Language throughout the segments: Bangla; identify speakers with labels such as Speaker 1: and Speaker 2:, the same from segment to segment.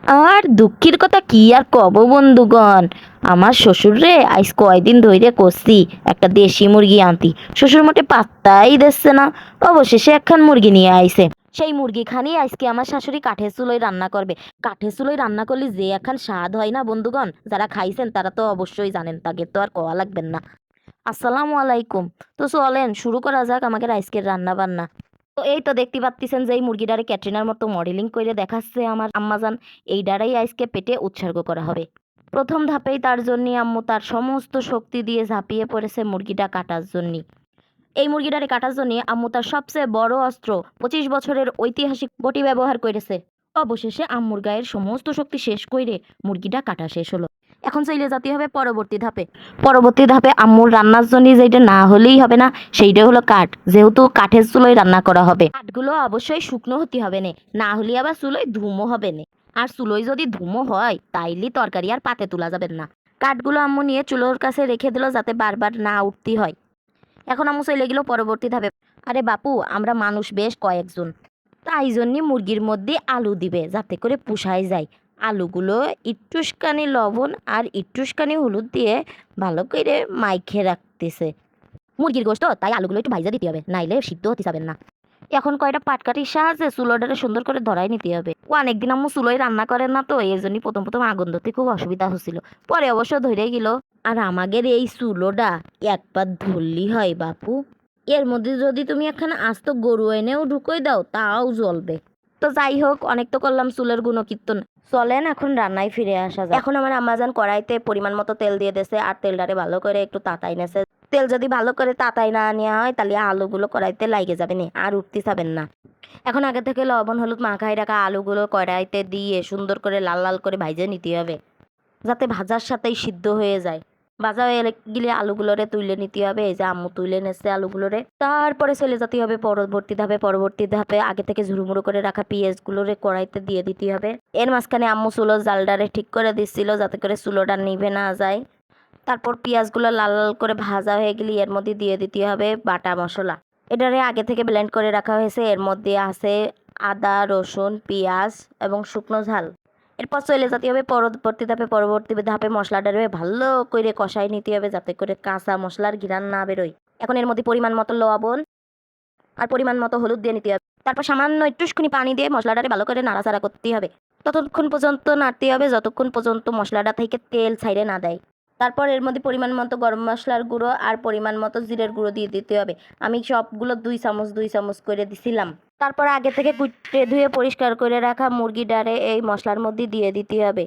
Speaker 1: আর দুঃখের কথা কি আর কব বন্ধুগণ, আমার শ্বশুর রে আজ কয়দিন ধইরে কষছি একটা দেশি মুরগি আনতি। শ্বশুর মোটে পাত্তাই দিচ্ছে না। অবশেষে একখান মুরগি নিয়ে আইছে। সেই মুরগি খানি আজকে আমার শাশুড়ি কাঠের চুলোয় রান্না করবে। কাঠের চুলোয় রান্না করলে যে একখান স্বাদ হয় না বন্ধুগণ, যারা খাইছেন তারা তো অবশ্যই জানেন, তাকে তো আর কওয়া লাগবেন না। আসসালামু আলাইকুম। তো চলেন শুরু করা যাক আমাদের আজকের রান্না বান্না। তো এই তো দেখতে পাচ্ছেন যে এই মুরগিটারে ক্যাটরিনার মতো মডেলিং করে দেখাচ্ছে আমার আম্মাজান। এই ডারাই আজকে পেটে উৎসর্গ করা হবে। প্রথম ধাপেই তার জন্য আম্মু তার সমস্ত শক্তি দিয়ে ঝাঁপিয়ে পড়েছে মুরগিটা কাটার জন্য। এই মুরগিটারে কাটার জন্য আম্মু তার সবচেয়ে বড় অস্ত্র 25 বছরের ঐতিহাসিক বটি ব্যবহার করেছে। অবশেষে আম্মুর গায়ের সমস্ত শক্তি শেষ করে মুরগিটা কাটা শেষ হলো। এখন চলে যেতে হবে পরবর্তী ধাপে। পরবর্তী ধাপে আম্মুর রান্নার জন্য যেটা না হলেই হবে না, সেইটা হলো কাঠ। যেহেতু কাঠের চুলোয় রান্না করা হবে, কাঠগুলো অবশ্যই শুকনো হতে হবে না, না হলে আবার চুলোয় ধুমো হবে না। আর চুলোয় যদি ধুমো হয় তাইলে তরকারি আর পাতে তোলা যাবে না। কাঠগুলো আম্মু নিয়ে চুলোর কাছে রেখে দিল যাতে বারবার না উঠতে হয়। এখন আম্মু চলে গেল পরবর্তী ধাপে। আরে বাপু, আমরা মানুষ বেশ কয়েকজন, তাই জন্য মুরগির মধ্যে আলু দিবে যাতে করে পুষায় যায়। আলুগুলো একটুখানি লবণ আর একটুখানি হলুদ দিয়ে ভালো করে মাইখে রাখতেছে। মুরগির গোশত তাই আলুগুলো একটু ভাইজা দিতে হবে, নাইলে সিদ্ধ হতে যাবে না। এখন কয়টা পাটকাঠির সাহায্যে চুলোটারে সুন্দর করে ধরাই নিতে হবে। ও অনেকদিন আম্মু চুলোয় রান্না করেন না, তো এই জন্যই প্রথম প্রথম আগুন ধরতে খুব অসুবিধা হচ্ছিল। পরে অবশ্য ধরে গেল। আর আমাদের এই চুলোটা একবার ধরলি হয় বাপু, এর মধ্যে যদি তুমি একখানা আস্ত গরু এনেও ঢুকোই দাও তাও জ্বলবে। তো যাই হোক, অনেক তো করলাম চুলের গুণকীর্তন। চলেন এখন রান্নায় ফিরে আসা যায়। এখন আমার আম্মাজান কড়াইতে পরিমাণ মতো তেল দিয়ে দিয়েছে আর তেলটারে ভালো করে একটু তাতাই নেছে। তেল যদি ভালো করে তাতাই না নেওয়া হয় তাহলে আলুগুলো কড়াইতে লাগে যাবে না আর উঠতে যাবেন না। এখন আগে থেকে লবণ হলুদ মাখাই রাখা আলুগুলো কড়াইতে দিয়ে সুন্দর করে লাল লাল করে ভাইজে নিতে হবে, যাতে ভাজার সাথেই সিদ্ধ হয়ে যায়। ভাজা হয়ে গেলে আলুগুলোরে তুলে নিতে হবে। এই যে আম্মু তুলে নেছে আলুগুলোরে। তারপরে চলে যেতে হবে পরবর্তী ধাপে আগে থেকে ঝুড়ুমুড়ু করে রাখা পেঁয়াজগুলোরে কড়াইতে দিয়ে দিতে হবে। এর মাঝখানে আম্মু চুলোর জালটারে ঠিক করে দিচ্ছিল যাতে করে চুলোটা নিভে না যায়। তারপর পেঁয়াজগুলো লাল লাল করে ভাজা হয়ে গেলে এর মধ্যে দিয়ে দিতে হবে বাটা মশলা। এটারে আগে থেকে ব্লেন্ড করে রাখা হয়েছে। এর মধ্যে আছে আদা রসুন পেঁয়াজ এবং শুকনো ঝাল। এরপর চলে যেতে হবে পরবর্তী ধাপে মশলাটারে ভালো করে কষাই নিতে হবে যাতে করে কাঁচা মশলার ঘ্রাণ না বেরোয়। এখন এর মধ্যে পরিমাণ মতো লবণ আর পরিমাণ মতো হলুদ দিয়ে নিতে হবে। তারপর সামান্য একটুখানি পানি দিয়ে মশলাটারে ভালো করে নাড়াচাড়া করতে হবে। ততক্ষণ পর্যন্ত নাড়তে হবে যতক্ষণ পর্যন্ত মশলাটা থেকে তেল ছাইড়ে না দেয়। তারপর এর মধ্যে পরিমাণ মতো গরম মশলার গুঁড়ো আর পরিমাণ মতো জিরের গুঁড়ো দিয়ে দিতে হবে। আমি সবগুলো 2 চামচ করে দিছিলাম। তারপর আগে থেকে কুটে ধুয়ে পরিষ্কার করে রাখা মুরগিটারে এই মশলার মধ্যে দিয়ে দিতে হবে।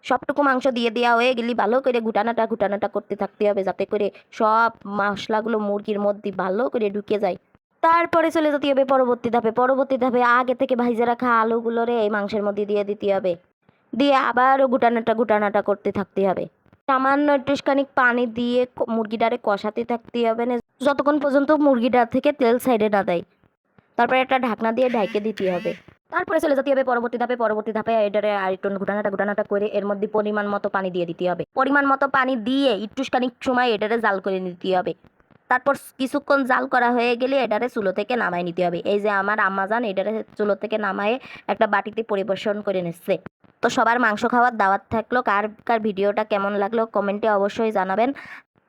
Speaker 1: সবটুকু মাংস দিয়ে দেওয়া হয়ে গেলে ভালো করে ঘুটানাটা করতে থাকতে হবে যাতে করে সব মশলাগুলো মুরগির মধ্যে ভালো করে ঢুকে যায়। তারপরে চলে যেতে হবে পরবর্তী ধাপে আগে থেকে ভাইজে রাখা আলুগুলোরে এই মাংসের মধ্যে দিয়ে দিতে হবে। দিয়ে আবারও ঘুটানাটা করতে থাকতে হবে। সামান্য একটুখানি পানি দিয়ে মুরগিটারে কষাতে থাকতে হবে না যতক্ষণ পর্যন্ত মুরগিটা থেকে তেল সাইডে না দেয়। তারপরে একটা ঢাকনা দিয়ে ঢেকে দিতে হবে। তারপরে চলে যেতে হবে পরবর্তী ধাপে এটারে আর একটু ঘুটানাটা করে এর মধ্যে পরিমাণ মতো পানি দিয়ে দিতে হবে। পরিমাণ মতো পানি দিয়ে একটুখানি সময় এটারে জাল করে নিতে হবে। তারপর কিছুক্ষণ জাল করা হয়ে গেলে এটারে চুলো থেকে নামাই নিতে হবে। এই যে আমার আম্মাজান এটারে চুলো থেকে নামায়ে একটা বাটিতে পরিবেশন করে নিচ্ছে। তো সবার মাংস খাওয়ার দাওয়াত থাকলো। কার কার ভিডিওটা কেমন লাগলো কমেন্টে অবশ্যই জানাবেন।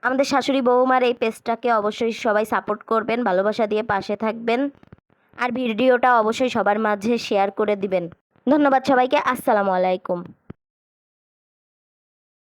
Speaker 1: আমাদের শাশুড়ি বৌমার এই পেজটাকে অবশ্যই সবাই সাপোর্ট করবেন, ভালোবাসা দিয়ে পাশে থাকবেন। আর ভিডিওটা অবশ্যই সবার মাঝে শেয়ার করে দিবেন। ধন্যবাদ সবাইকে। আসসালামু আলাইকুম।